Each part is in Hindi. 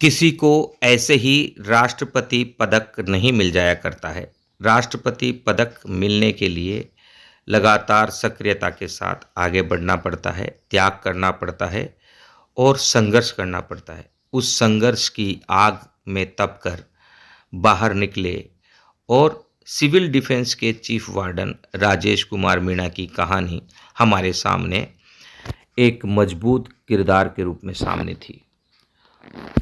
किसी को ऐसे ही राष्ट्रपति पदक नहीं मिल जाया करता है। राष्ट्रपति पदक मिलने के लिए लगातार सक्रियता के साथ आगे बढ़ना पड़ता है, त्याग करना पड़ता है और संघर्ष करना पड़ता है। उस संघर्ष की आग में तप कर बाहर निकले और सिविल डिफेंस के चीफ वार्डन राजेश कुमार मीणा की कहानी हमारे सामने एक मजबूत किरदार के रूप में सामने थी।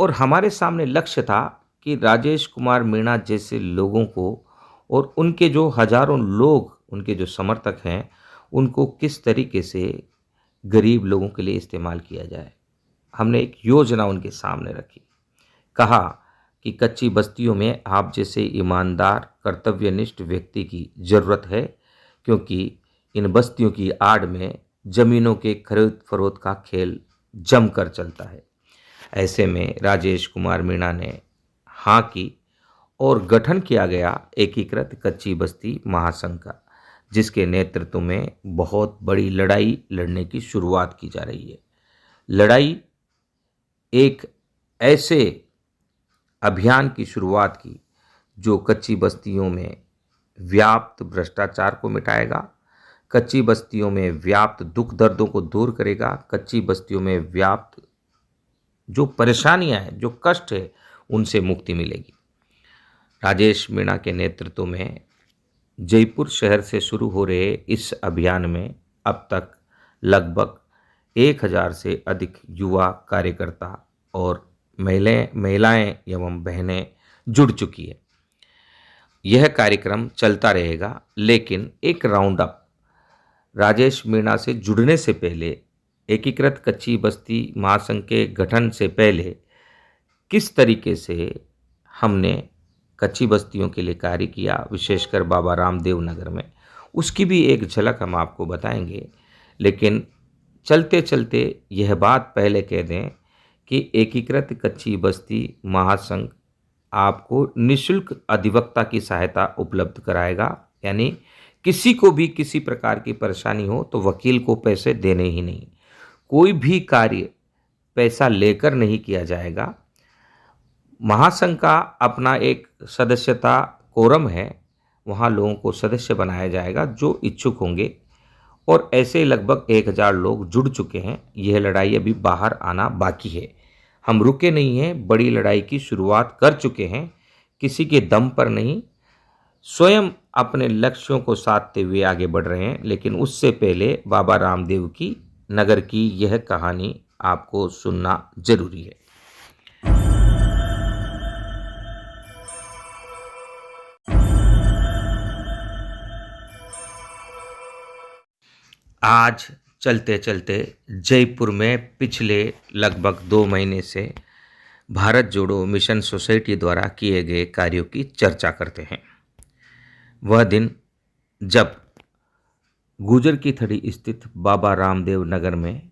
और हमारे सामने लक्ष्य था कि राजेश कुमार मीणा जैसे लोगों को और उनके जो हजारों लोग, उनके जो समर्थक हैं, उनको किस तरीके से गरीब लोगों के लिए इस्तेमाल किया जाए। हमने एक योजना उनके सामने रखी। कहा कि कच्ची बस्तियों में आप जैसे ईमानदार कर्तव्यनिष्ठ व्यक्ति की ज़रूरत है, क्योंकि इन बस्तियों की आड़ में ज़मीनों के खरीद फरोख्त का खेल जमकर चलता है। ऐसे में राजेश कुमार मीणा ने हाँ की और गठन किया गया एकीकृत कच्ची बस्ती महासंघ का, जिसके नेतृत्व में बहुत बड़ी लड़ाई लड़ने की शुरुआत की जा रही है। लड़ाई एक ऐसे अभियान की शुरुआत की जो कच्ची बस्तियों में व्याप्त भ्रष्टाचार को मिटाएगा, कच्ची बस्तियों में व्याप्त दुख दर्दों को दूर करेगा, कच्ची बस्तियों में व्याप्त जो परेशानियां हैं, जो कष्ट है, उनसे मुक्ति मिलेगी। राजेश मीणा के नेतृत्व में जयपुर शहर से शुरू हो रहे इस अभियान में अब तक लगभग 1000 से अधिक युवा कार्यकर्ता और महिलाएं एवं बहनें जुड़ चुकी है। यह कार्यक्रम चलता रहेगा, लेकिन एक राउंड अप राजेश मीणा से जुड़ने से पहले, एकीकृत कच्ची बस्ती महासंघ के गठन से पहले किस तरीके से हमने कच्ची बस्तियों के लिए कार्य किया, विशेषकर बाबा रामदेव नगर में, उसकी भी एक झलक हम आपको बताएंगे। लेकिन चलते चलते यह बात पहले कह दें कि एकीकृत कच्ची बस्ती महासंघ आपको निःशुल्क अधिवक्ता की सहायता उपलब्ध कराएगा। यानी किसी को भी किसी प्रकार की परेशानी हो तो वकील को पैसे देने ही नहीं, कोई भी कार्य पैसा लेकर नहीं किया जाएगा। महासंघ का अपना एक सदस्यता कोरम है, वहाँ लोगों को सदस्य बनाया जाएगा जो इच्छुक होंगे, और ऐसे लगभग 1000 लोग जुड़ चुके हैं। यह लड़ाई अभी बाहर आना बाकी है। हम रुके नहीं हैं, बड़ी लड़ाई की शुरुआत कर चुके हैं, किसी के दम पर नहीं, स्वयं अपने लक्ष्यों को साधते हुए आगे बढ़ रहे हैं। लेकिन उससे पहले बाबा रामदेव की नगर की यह कहानी आपको सुनना जरूरी है। आज चलते चलते जयपुर में पिछले लगभग 2 महीने से भारत जोड़ो मिशन सोसाइटी द्वारा किए गए कार्यों की चर्चा करते हैं। वह दिन जब गुजर की थड़ी स्थित बाबा रामदेव नगर में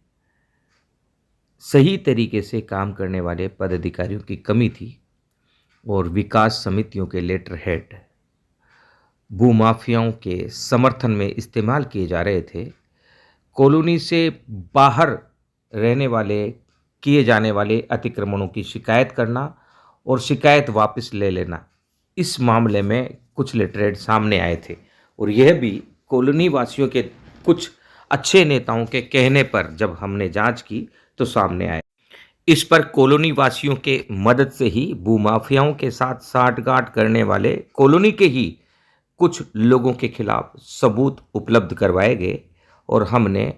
सही तरीके से काम करने वाले पदाधिकारियों की कमी थी और विकास समितियों के लेटर हेड भूमाफियाओं के समर्थन में इस्तेमाल किए जा रहे थे। कॉलोनी से बाहर रहने वाले किए जाने वाले अतिक्रमणों की शिकायत करना और शिकायत वापस ले लेना, इस मामले में कुछ लेटरहेड सामने आए थे, और यह भी कॉलोनी वासियों के कुछ अच्छे नेताओं के कहने पर जब हमने जांच की तो सामने आए। इस पर कॉलोनी वासियों के मदद से ही भूमाफियाओं के साथ साठगांठ करने वाले कॉलोनी के ही कुछ लोगों के खिलाफ सबूत उपलब्ध करवाए गए, और हमने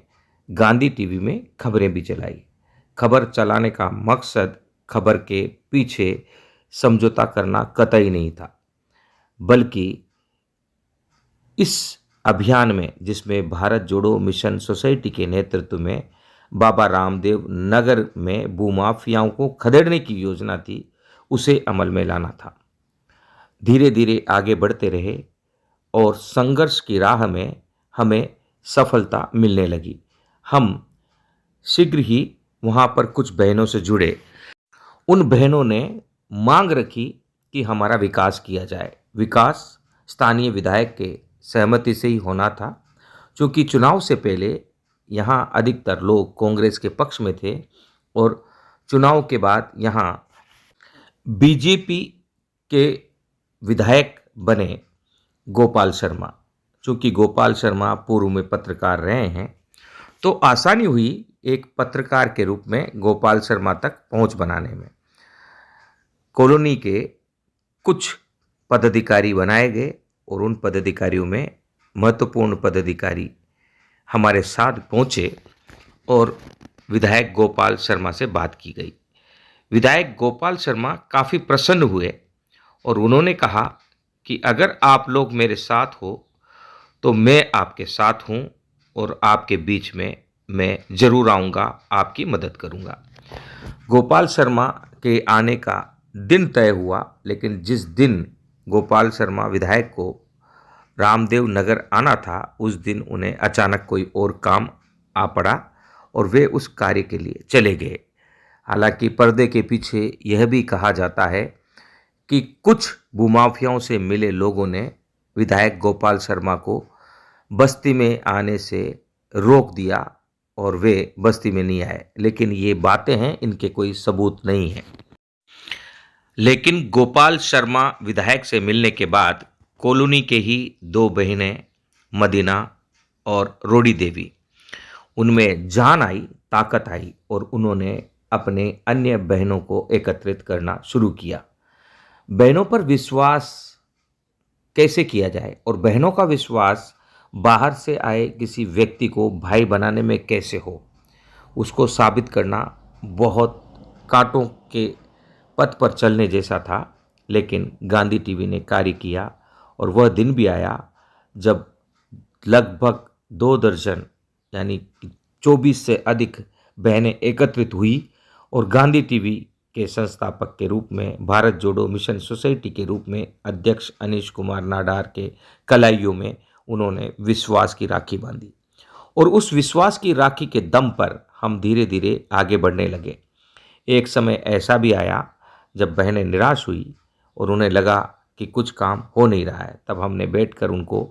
गांधी टीवी में खबरें भी चलाई। खबर चलाने का मकसद खबर के पीछे समझौता करना कतई नहीं था, बल्कि इस अभियान में, जिसमें भारत जोड़ो मिशन सोसाइटी के नेतृत्व में बाबा रामदेव नगर में भूमाफियाओं को खदेड़ने की योजना थी, उसे अमल में लाना था। धीरे धीरे आगे बढ़ते रहे और संघर्ष की राह में हमें सफलता मिलने लगी। हम शीघ्र ही वहाँ पर कुछ बहनों से जुड़े। उन बहनों ने मांग रखी कि हमारा विकास किया जाए। विकास स्थानीय विधायक के सहमति से ही होना था, क्योंकि चुनाव से पहले यहाँ अधिकतर लोग कांग्रेस के पक्ष में थे और चुनाव के बाद यहाँ बीजेपी के विधायक बने गोपाल शर्मा। चूंकि गोपाल शर्मा पूर्व में पत्रकार रहे हैं, तो आसानी हुई एक पत्रकार के रूप में गोपाल शर्मा तक पहुंच बनाने में। कॉलोनी के कुछ पदाधिकारी बनाए गए और उन पदाधिकारियों में महत्वपूर्ण पदाधिकारी हमारे साथ पहुंचे और विधायक गोपाल शर्मा से बात की गई। विधायक गोपाल शर्मा काफ़ी प्रसन्न हुए और उन्होंने कहा कि अगर आप लोग मेरे साथ हो तो मैं आपके साथ हूं और आपके बीच में मैं ज़रूर आऊँगा, आपकी मदद करूँगा। गोपाल शर्मा के आने का दिन तय हुआ, लेकिन जिस दिन गोपाल शर्मा विधायक को रामदेव नगर आना था, उस दिन उन्हें अचानक कोई और काम आ पड़ा और वे उस कार्य के लिए चले गए। हालांकि पर्दे के पीछे यह भी कहा जाता है कि कुछ भूमाफियाओं से मिले लोगों ने विधायक गोपाल शर्मा को बस्ती में आने से रोक दिया और वे बस्ती में नहीं आए, लेकिन ये बातें हैं, इनके कोई सबूत नहीं है। लेकिन गोपाल शर्मा विधायक से मिलने के बाद कॉलोनी के ही दो बहनें मदीना और रोड़ी देवी, उनमें जान आई, ताकत आई और उन्होंने अपने अन्य बहनों को एकत्रित करना शुरू किया। बहनों पर विश्वास कैसे किया जाए और बहनों का विश्वास बाहर से आए किसी व्यक्ति को भाई बनाने में कैसे हो, उसको साबित करना बहुत कांटों के पथ पर चलने जैसा था। लेकिन गांधी टीवी ने कार्य किया और वह दिन भी आया जब लगभग 2 दर्जन यानी 24 से अधिक बहनें एकत्रित हुई और गांधी टीवी के संस्थापक के रूप में, भारत जोड़ो मिशन सोसाइटी के रूप में अध्यक्ष अनीश कुमार नाडार के कलाइयों में उन्होंने विश्वास की राखी बांधी और उस विश्वास की राखी के दम पर हम धीरे धीरे आगे बढ़ने लगे। एक समय ऐसा भी आया जब बहनें निराश हुई और उन्हें लगा कि कुछ काम हो नहीं रहा है। तब हमने बैठकर उनको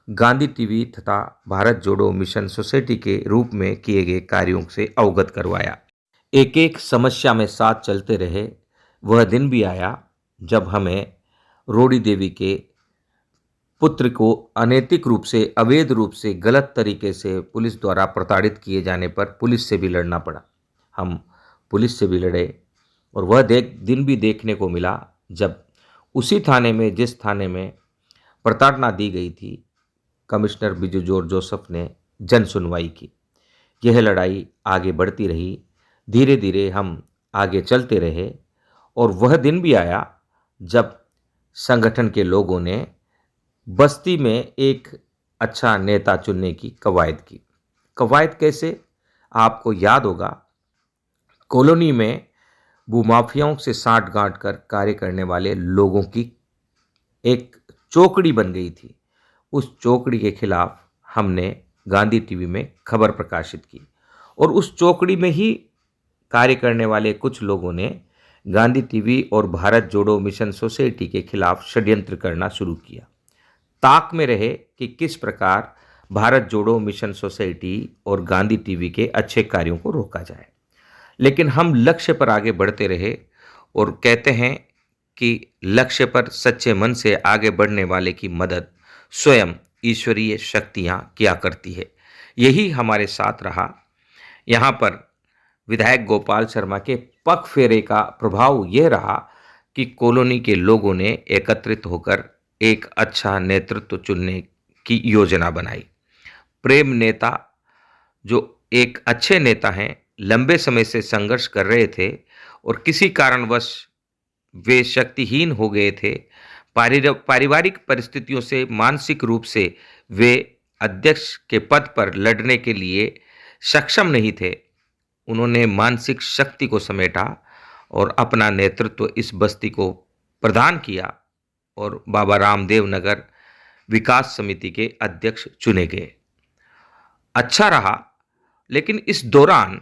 गांधी टीवी तथा भारत जोड़ो मिशन सोसाइटी के रूप में किए गए कार्यों से अवगत करवाया। एक एक समस्या में साथ चलते रहे। वह दिन भी आया जब हमें रोड़ी देवी के पुत्र को अनैतिक रूप से, अवैध रूप से, गलत तरीके से पुलिस द्वारा प्रताड़ित किए जाने पर पुलिस से भी लड़ना पड़ा। हम पुलिस से भी लड़े और वह दिन भी देखने को मिला जब उसी थाने में, जिस थाने में प्रताड़ना दी गई थी, कमिश्नर बिजू जॉर्ज जोसेफ ने जन सुनवाई की। यह लड़ाई आगे बढ़ती रही। धीरे धीरे हम आगे चलते रहे और वह दिन भी आया जब संगठन के लोगों ने बस्ती में एक अच्छा नेता चुनने की कवायद की। कवायद कैसे? आपको याद होगा, कॉलोनी में भूमाफियाओं से साठ-गांठ कर कार्य करने वाले लोगों की एक चौकड़ी बन गई थी। उस चौकड़ी के खिलाफ हमने गांधी टीवी में खबर प्रकाशित की और उस चौकड़ी में ही कार्य करने वाले कुछ लोगों ने गांधी टीवी और भारत जोड़ो मिशन सोसाइटी के खिलाफ षड्यंत्र करना शुरू किया। ताक में रहे कि किस प्रकार भारत जोड़ो मिशन सोसाइटी और गांधी टीवी के अच्छे कार्यों को रोका जाए। लेकिन हम लक्ष्य पर आगे बढ़ते रहे और कहते हैं कि लक्ष्य पर सच्चे मन से आगे बढ़ने वाले की मदद स्वयं ईश्वरीय शक्तियाँ किया करती है। यही हमारे साथ रहा। यहाँ पर विधायक गोपाल शर्मा के पग फेरे का प्रभाव यह रहा कि कॉलोनी के लोगों ने एकत्रित होकर एक अच्छा नेतृत्व चुनने की योजना बनाई। प्रेम नेता, जो एक अच्छे नेता हैं, लंबे समय से संघर्ष कर रहे थे और किसी कारणवश वे शक्तिहीन हो गए थे। पारिवारिक परिस्थितियों से, मानसिक रूप से वे अध्यक्ष के पद पर लड़ने के लिए सक्षम नहीं थे। उन्होंने मानसिक शक्ति को समेटा और अपना नेतृत्व इस बस्ती को प्रदान किया और बाबा रामदेव नगर विकास समिति के अध्यक्ष चुने गए। अच्छा रहा, लेकिन इस दौरान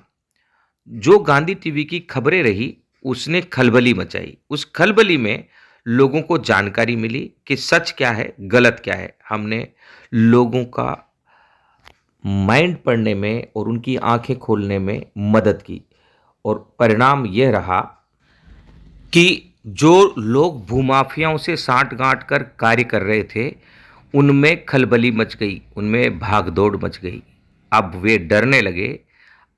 जो गांधी टीवी की खबरें रही उसने खलबली मचाई। उस खलबली में लोगों को जानकारी मिली कि सच क्या है, गलत क्या है। हमने लोगों का माइंड पढ़ने में और उनकी आंखें खोलने में मदद की और परिणाम यह रहा कि जो लोग भूमाफियाओं से साठ-गांठ कर कार्य कर रहे थे, उनमें खलबली मच गई, उनमें भागदौड़ मच गई। अब वे डरने लगे।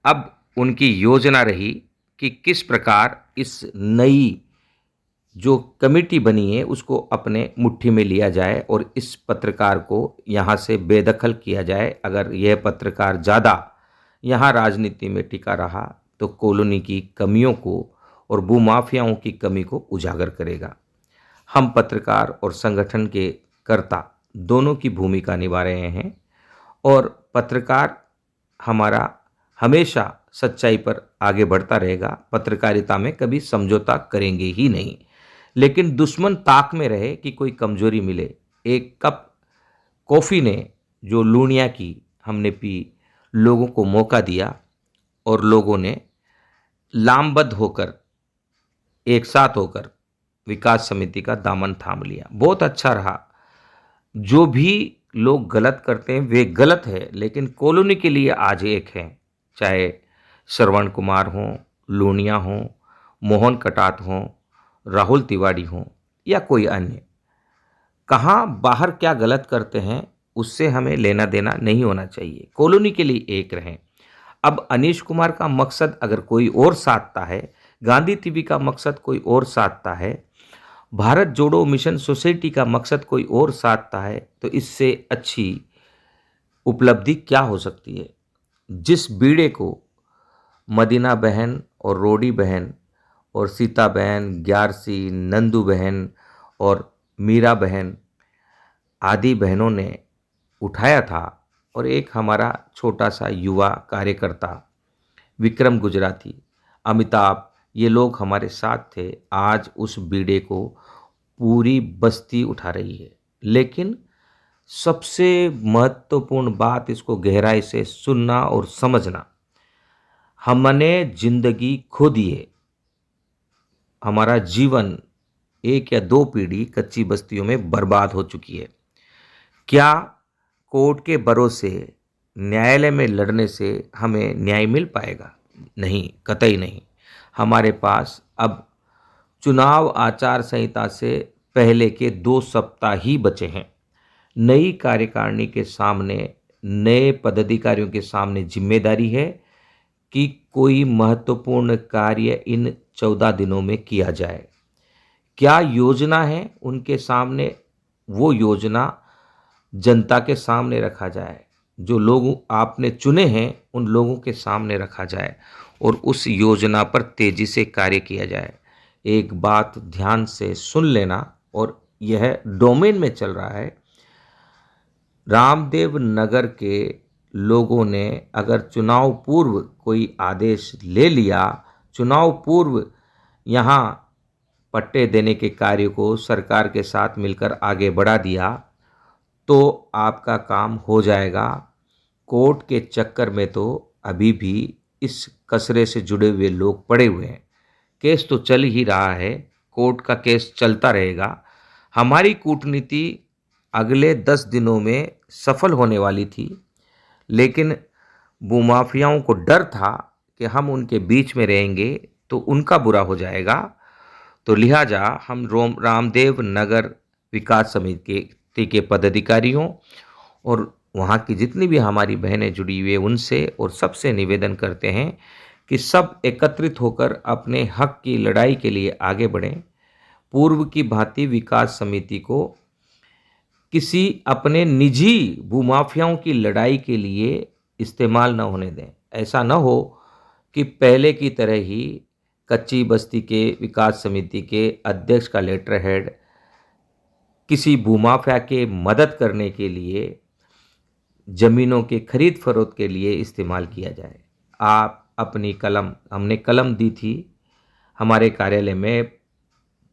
अब उनकी योजना रही कि किस प्रकार इस नई जो कमिटी बनी है उसको अपने मुट्ठी में लिया जाए और इस पत्रकार को यहाँ से बेदखल किया जाए। अगर यह पत्रकार ज़्यादा यहाँ राजनीति में टिका रहा तो कॉलोनी की कमियों को और भूमाफियाओं की कमी को उजागर करेगा। हम पत्रकार और संगठन के कर्ता दोनों की भूमिका निभा रहे हैं और पत्रकार हमारा हमेशा सच्चाई पर आगे बढ़ता रहेगा। पत्रकारिता में कभी समझौता करेंगे ही नहीं, लेकिन दुश्मन ताक में रहे कि कोई कमजोरी मिले। एक कप कॉफ़ी ने जो लूनिया की हमने पी, लोगों को मौका दिया और लोगों ने लामबद्ध होकर एक साथ होकर विकास समिति का दामन थाम लिया। बहुत अच्छा रहा। जो भी लोग गलत करते हैं वे गलत है, लेकिन कॉलोनी के लिए आज एक हैं। चाहे श्रवण कुमार हों, लूनिया हों, मोहन कटात हों, राहुल तिवारी हों या कोई अन्य, कहाँ बाहर क्या गलत करते हैं उससे हमें लेना देना नहीं होना चाहिए। कॉलोनी के लिए एक रहें। अब अनीश कुमार का मकसद अगर कोई और साधता है, गांधी टीवी का मकसद कोई और साधता है, भारत जोड़ो मिशन सोसाइटी का मकसद कोई और साधता है, तो इससे अच्छी उपलब्धि क्या हो सकती है। जिस बीड़े को मदीना बहन और रोडी बहन और सीता बहन, ग्यारसी, नंदू बहन और मीरा बहन आदि बहनों ने उठाया था और एक हमारा छोटा सा युवा कार्यकर्ता विक्रम गुजराती, अमिताभ, ये लोग हमारे साथ थे। आज उस बीड़े को पूरी बस्ती उठा रही है। लेकिन सबसे महत्वपूर्ण बात, इसको गहराई से सुनना और समझना, हमने जिंदगी खो दी है। हमारा जीवन एक या दो पीढ़ी कच्ची बस्तियों में बर्बाद हो चुकी है। क्या कोर्ट के भरोसे न्यायालय में लड़ने से हमें न्याय मिल पाएगा? नहीं, कतई नहीं। हमारे पास अब चुनाव आचार संहिता से पहले के 2 सप्ताह ही बचे हैं। नई कार्यकारिणी के सामने, नए पदाधिकारियों के सामने जिम्मेदारी है कि कोई महत्वपूर्ण कार्य इन 14 दिनों में किया जाए। क्या योजना है उनके सामने, वो योजना जनता के सामने रखा जाए। जो लोग आपने चुने हैं उन लोगों के सामने रखा जाए और उस योजना पर तेजी से कार्य किया जाए। एक बात ध्यान से सुन लेना, और यह डोमेन में चल रहा है। रामदेव नगर के लोगों ने अगर चुनाव पूर्व कोई आदेश ले लिया, चुनाव पूर्व यहाँ पट्टे देने के कार्य को सरकार के साथ मिलकर आगे बढ़ा दिया, तो आपका काम हो जाएगा। कोर्ट के चक्कर में तो अभी भी इस कचरे से जुड़े हुए लोग पड़े हुए हैं। केस तो चल ही रहा है, कोर्ट का केस चलता रहेगा। हमारी कूटनीति अगले 10 दिनों में सफल होने वाली थी, लेकिन भूमाफियाओं को डर था कि हम उनके बीच में रहेंगे तो उनका बुरा हो जाएगा। तो लिहाजा हम रामदेव नगर विकास समिति के पदाधिकारियों और वहाँ की जितनी भी हमारी बहनें जुड़ी हुई है उनसे और सबसे निवेदन करते हैं कि सब एकत्रित होकर अपने हक की लड़ाई के लिए आगे बढ़ें। पूर्व की भांति विकास समिति को किसी अपने निजी भूमाफियाओं की लड़ाई के लिए इस्तेमाल न होने दें। ऐसा न हो कि पहले की तरह ही कच्ची बस्ती के विकास समिति के अध्यक्ष का लेटर हेड किसी भूमाफिया के मदद करने के लिए, ज़मीनों के खरीद फरोख्त के लिए इस्तेमाल किया जाए। आप अपनी कलम, हमने कलम दी थी हमारे कार्यालय में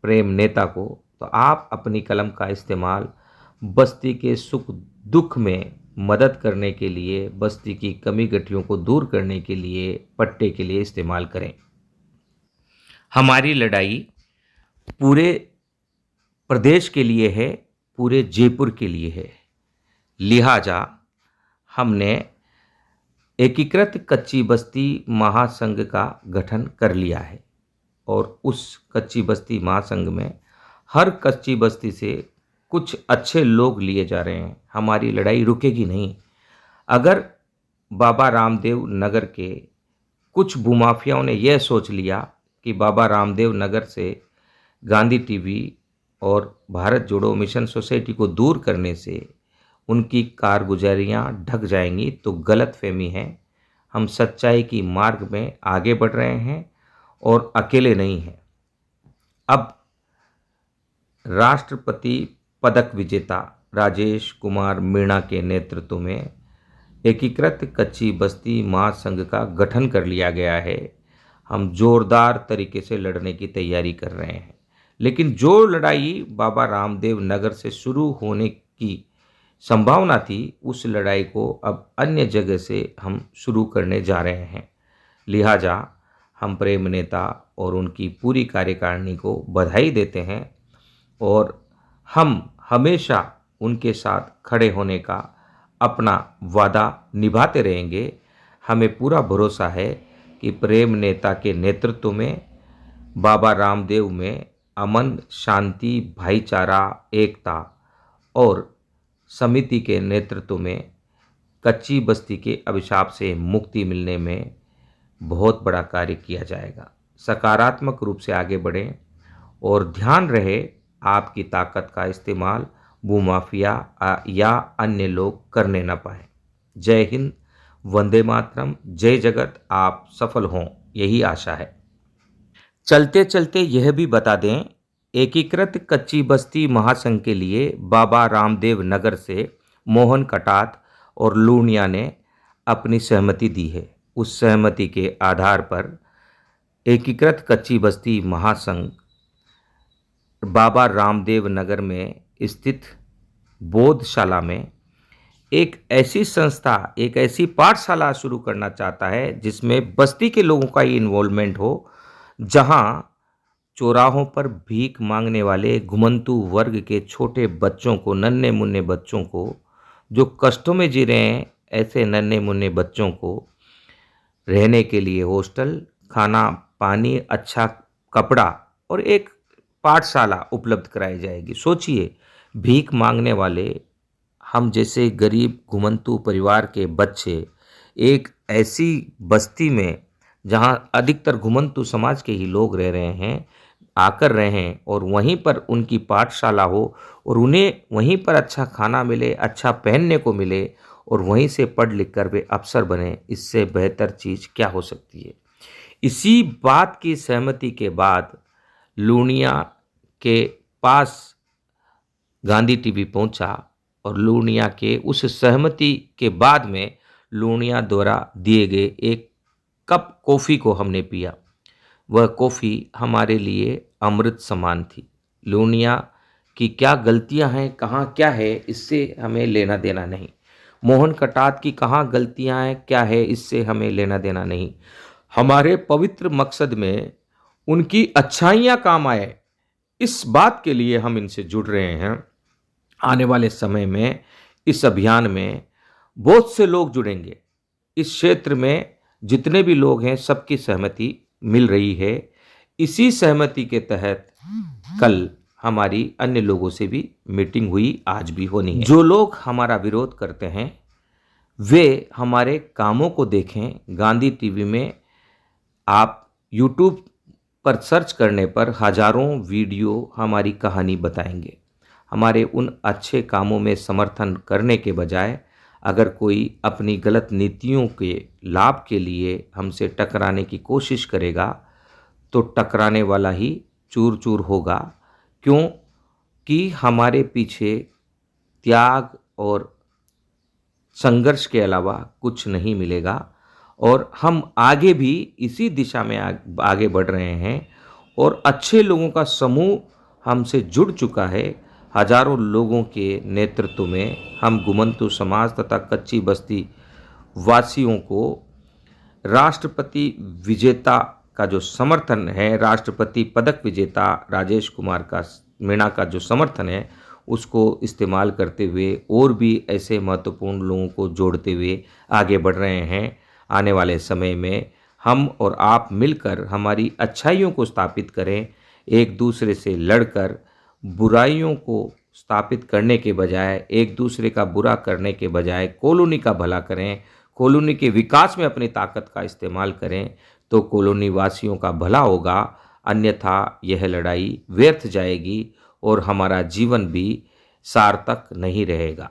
प्रेम नेता को, तो आप अपनी कलम का इस्तेमाल बस्ती के सुख दुख में मदद करने के लिए, बस्ती की कमी गठियों को दूर करने के लिए, पट्टे के लिए इस्तेमाल करें। हमारी लड़ाई पूरे प्रदेश के लिए है, पूरे जयपुर के लिए है। लिहाजा हमने एकीकृत कच्ची बस्ती महासंघ का गठन कर लिया है। और उस कच्ची बस्ती महासंघ में हर कच्ची बस्ती से कुछ अच्छे लोग लिए जा रहे हैं। हमारी लड़ाई रुकेगी नहीं। अगर बाबा रामदेव नगर के कुछ भूमाफियाओं ने यह सोच लिया कि बाबा रामदेव नगर से गांधी टीवी और भारत जोड़ो मिशन सोसाइटी को दूर करने से उनकी कारगुजारियां ढक जाएंगी, तो गलत फहमी है। हम सच्चाई की मार्ग में आगे बढ़ रहे हैं और अकेले नहीं हैं। अब राष्ट्रपति पदक विजेता राजेश कुमार मीणा के नेतृत्व में एकीकृत कच्ची बस्ती महासंघ का गठन कर लिया गया है। हम जोरदार तरीके से लड़ने की तैयारी कर रहे हैं, लेकिन जो लड़ाई बाबा रामदेव नगर से शुरू होने की संभावना थी, उस लड़ाई को अब अन्य जगह से हम शुरू करने जा रहे हैं। लिहाजा हम प्रेम नेता और उनकी पूरी कार्यकारिणी को बधाई देते हैं और हम हमेशा उनके साथ खड़े होने का अपना वादा निभाते रहेंगे। हमें पूरा भरोसा है कि प्रेम नेता के नेतृत्व में बाबा रामदेव में अमन, शांति, भाईचारा, एकता और समिति के नेतृत्व में कच्ची बस्ती के अभिशाप से मुक्ति मिलने में बहुत बड़ा कार्य किया जाएगा। सकारात्मक रूप से आगे बढ़ें और ध्यान रहे आपकी ताकत का इस्तेमाल भूमाफिया या अन्य लोग करने न पाए। जय हिंद, वंदे मातरम, जय जगत। आप सफल हों, यही आशा है। चलते चलते यह भी बता दें, एकीकृत कच्ची बस्ती महासंघ के लिए बाबा रामदेव नगर से मोहन कटात और लूनिया ने अपनी सहमति दी है। उस सहमति के आधार पर एकीकृत कच्ची बस्ती महासंघ बाबा रामदेव नगर में स्थित बोधशाला में एक ऐसी संस्था, एक ऐसी पाठशाला शुरू करना चाहता है जिसमें बस्ती के लोगों का ही इन्वॉल्वमेंट हो, जहां चौराहों पर भीख मांगने वाले घुमंतू वर्ग के छोटे बच्चों को, नन्हे मुन्ने बच्चों को, जो कष्टों में जी रहे हैं, ऐसे नन्हे मुन्ने बच्चों को रहने के लिए हॉस्टल, खाना पानी, अच्छा कपड़ा और एक पाठशाला उपलब्ध कराई जाएगी। सोचिए, भीख मांगने वाले हम जैसे गरीब घुमंतू परिवार के बच्चे एक ऐसी बस्ती में जहां अधिकतर घुमंतू समाज के ही लोग रह रहे हैं, आकर रहें और वहीं पर उनकी पाठशाला हो और उन्हें वहीं पर अच्छा खाना मिले, अच्छा पहनने को मिले और वहीं से पढ़ लिख कर वे अफसर बने। इससे बेहतर चीज़ क्या हो सकती है। इसी बात की सहमति के बाद लूनिया के पास गांधी टीवी पहुंचा और लूनिया के उस सहमति के बाद में लूनिया द्वारा दिए गए एक कप कॉफ़ी को हमने पिया। वह कॉफ़ी हमारे लिए अमृत समान थी। लूनिया की क्या गलतियां हैं, कहाँ क्या है, इससे हमें लेना देना नहीं। मोहन कटात की कहाँ गलतियां हैं, क्या है, इससे हमें लेना देना नहीं। हमारे पवित्र मकसद में उनकी अच्छाइयाँ काम आए, इस बात के लिए हम इनसे जुड़ रहे हैं। आने वाले समय में इस अभियान में बहुत से लोग जुड़ेंगे। इस क्षेत्र में जितने भी लोग हैं, सबकी सहमति मिल रही है। इसी सहमति के तहत कल हमारी अन्य लोगों से भी मीटिंग हुई, आज भी होनी है। जो लोग हमारा विरोध करते हैं वे हमारे कामों को देखें। गांधी टीवी में आप यूट्यूब पर सर्च करने पर हजारों वीडियो हमारी कहानी बताएंगे। हमारे उन अच्छे कामों में समर्थन करने के बजाय अगर कोई अपनी गलत नीतियों के लाभ के लिए हमसे टकराने की कोशिश करेगा तो टकराने वाला ही चूर चूर होगा, क्योंकि हमारे पीछे त्याग और संघर्ष के अलावा कुछ नहीं मिलेगा और हम आगे भी इसी दिशा में आगे बढ़ रहे हैं और अच्छे लोगों का समूह हमसे जुड़ चुका है। हजारों लोगों के नेतृत्व में हम घुमंतू समाज तथा कच्ची बस्ती वासियों को राष्ट्रपति विजेता का जो समर्थन है, राष्ट्रपति पदक विजेता राजेश कुमार मीणा का जो समर्थन है, उसको इस्तेमाल करते हुए और भी ऐसे महत्वपूर्ण लोगों को जोड़ते हुए आगे बढ़ रहे हैं। आने वाले समय में हम और आप मिलकर हमारी अच्छाइयों को स्थापित करें, एक दूसरे से लड़कर बुराइयों को स्थापित करने के बजाय, एक दूसरे का बुरा करने के बजाय कॉलोनी का भला करें, कॉलोनी के विकास में अपनी ताकत का इस्तेमाल करें, तो कॉलोनी वासियों का भला होगा। अन्यथा यह लड़ाई व्यर्थ जाएगी और हमारा जीवन भी सार्थक नहीं रहेगा।